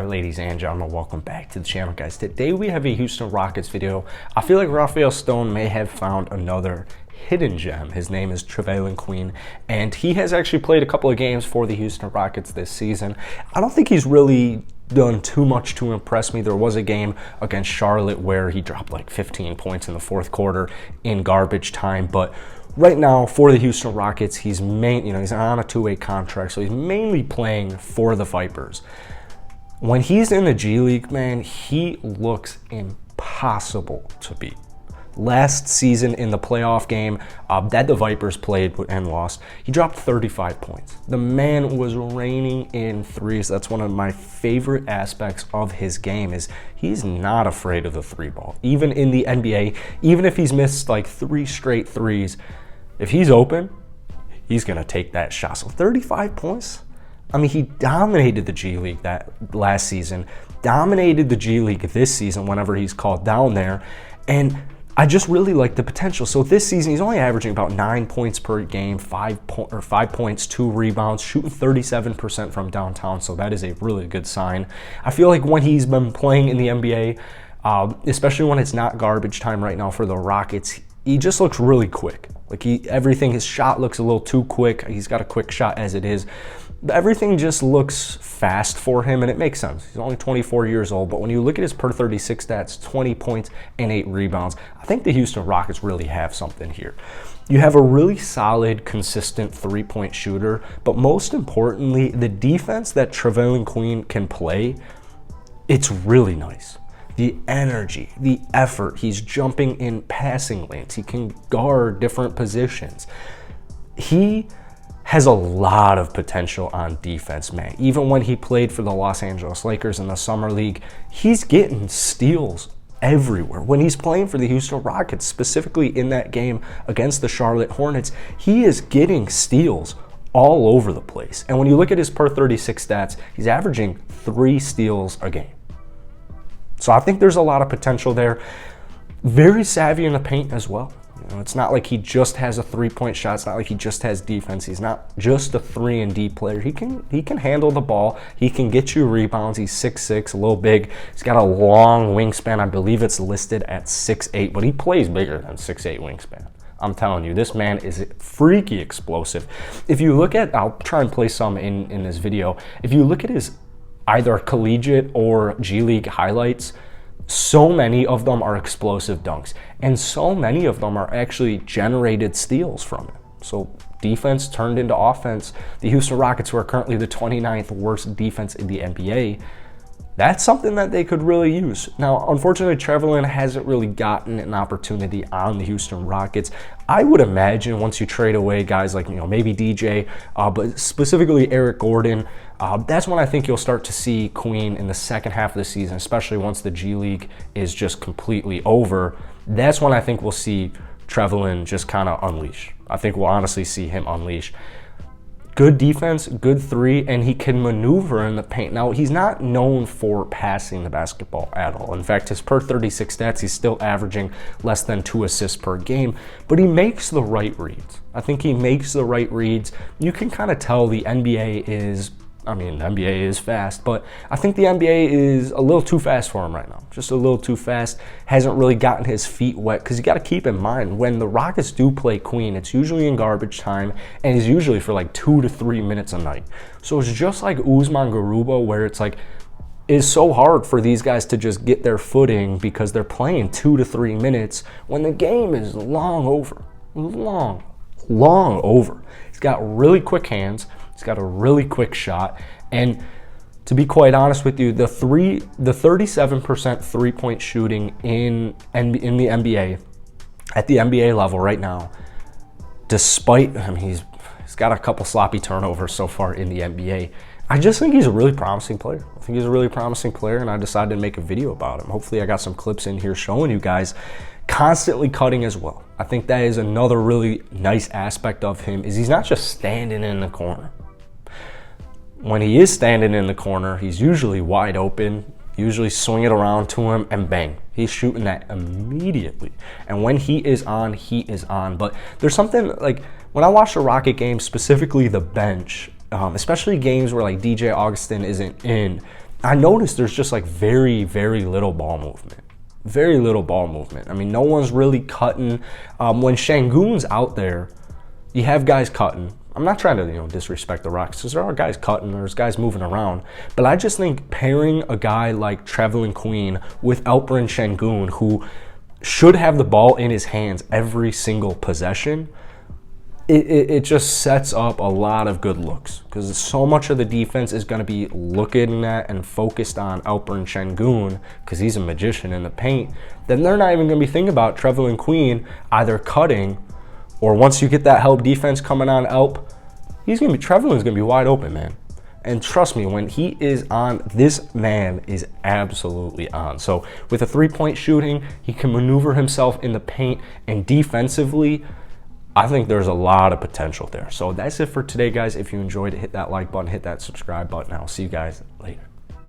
ladies and gentlemen, welcome back to the channel, guys. Today we have a Houston Rockets video. I feel like Rafael Stone may have found another hidden gem. His name is Trevelin Queen, and he has actually played a couple of games for the Houston Rockets this season. I don't think he's really done too much to impress me. There was a game against Charlotte where he dropped like 15 points in the fourth quarter in garbage time, but right now for the Houston Rockets, he's on a two-way contract, so he's mainly playing for the Vipers. When he's in the G League, man, he looks impossible to beat. Last season in the playoff game that the Vipers played and lost, he dropped 35 points. The man was raining in threes. That's one of my favorite aspects of his game, is he's not afraid of the three ball. Even in the NBA, even if he's missed like 3 straight threes, if he's open, he's going to take that shot. So 35 points? I mean, he dominated the G League that last season, dominated the G League this season whenever he's called down there, and I just really like the potential. So this season, he's only averaging about 9 points per game, 5 points, 2 rebounds, shooting 37% from downtown, so that is a really good sign. I feel like when he's been playing in the NBA, especially when it's not garbage time right now for the Rockets, he just looks really quick. Like his shot looks a little too quick. He's got a quick shot as it is. Everything just looks fast for him, and it makes sense. He's only 24 years old, but when you look at his per 36 stats, 20 points and 8 rebounds, I think the Houston Rockets really have something here. You have a really solid, consistent three-point shooter, but most importantly, the defense that Trevelin Queen can play, it's really nice. The energy, the effort, he's jumping in passing lanes, he can guard different positions. He has a lot of potential on defense, man. Even when he played for the Los Angeles Lakers in the Summer League, he's getting steals everywhere. When he's playing for the Houston Rockets, specifically in that game against the Charlotte Hornets, he is getting steals all over the place. And when you look at his per 36 stats, he's averaging 3 steals a game. So I think there's a lot of potential there. Very savvy in the paint as well. It's not like he just has a three-point shot. It's not like he just has defense. He's not just a 3-and-D player. He can handle the ball. He can get you rebounds. He's 6'6", a little big. He's got a long wingspan. I believe it's listed at 6'8", but he plays bigger than 6'8" wingspan. I'm telling you, this man is freaky explosive. If you look at, I'll try and play some in this video. If you look at his either collegiate or G League highlights, so many of them are explosive dunks, and so many of them are actually generated steals from it. So defense turned into offense. The Houston Rockets, who are currently the 29th worst defense in the NBA, that's something that they could really use. Now, unfortunately, Trevelin hasn't really gotten an opportunity on the Houston Rockets. I would imagine once you trade away guys like, maybe DJ, but specifically Eric Gordon, that's when I think you'll start to see Queen in the second half of the season, especially once the G League is just completely over. That's when I think we'll see Trevelin just kind of unleash. I think we'll honestly see him unleash. Good defense, good three, and he can maneuver in the paint. Now, he's not known for passing the basketball at all. In fact, his per 36 stats, he's still averaging less than 2 assists per game, but he makes the right reads. I think he makes the right reads. You can kind of tell the NBA is, the NBA is fast, but I think the NBA is a little too fast for him right now. Just a little too fast. Hasn't really gotten his feet wet, because you got to keep in mind, when the Rockets do play Queen, it's usually in garbage time, and it's usually for like 2 to 3 minutes a night. So it's just like Usman Garuba, where it's like, it's so hard for these guys to just get their footing because they're playing 2 to 3 minutes when the game is long over. Long over. He's got really quick hands. He's got a really quick shot, and to be quite honest with you, the 37% three-point shooting in the NBA, at the NBA level right now, despite, he's got a couple sloppy turnovers so far in the NBA, I just think he's a really promising player. I think he's a really promising player, and I decided to make a video about him. Hopefully I got some clips in here showing you guys. Constantly cutting as well. I think that is another really nice aspect of him, is he's not just standing in the corner. When he is standing in the corner, he's usually wide open, usually swing it around to him, and bang, he's shooting that immediately. And when he is on, he is on. But there's something, like, when I watch the Rocket games, specifically the bench, especially games where like DJ Augustin isn't in, I noticed there's just like very, very little ball movement. Very little ball movement. I mean, no one's really cutting. When Şengün's out there, you have guys cutting. I'm not trying to disrespect the Rockets, because there are guys cutting, there's guys moving around. But I just think pairing a guy like Trevelin Queen with Alperen Şengün, who should have the ball in his hands every single possession, it just sets up a lot of good looks, because so much of the defense is going to be looking at and focused on Alperen Şengün, because he's a magician in the paint. Then they're not even going to be thinking about Trevelin Queen either cutting, or once you get that help defense coming on Alp, Trevelin's going to be wide open, man. And trust me, when he is on, this man is absolutely on. So with a three-point shooting, he can maneuver himself in the paint, and defensively, I think there's a lot of potential there. So that's it for today, guys. If you enjoyed it, hit that like button, hit that subscribe button. I'll see you guys later.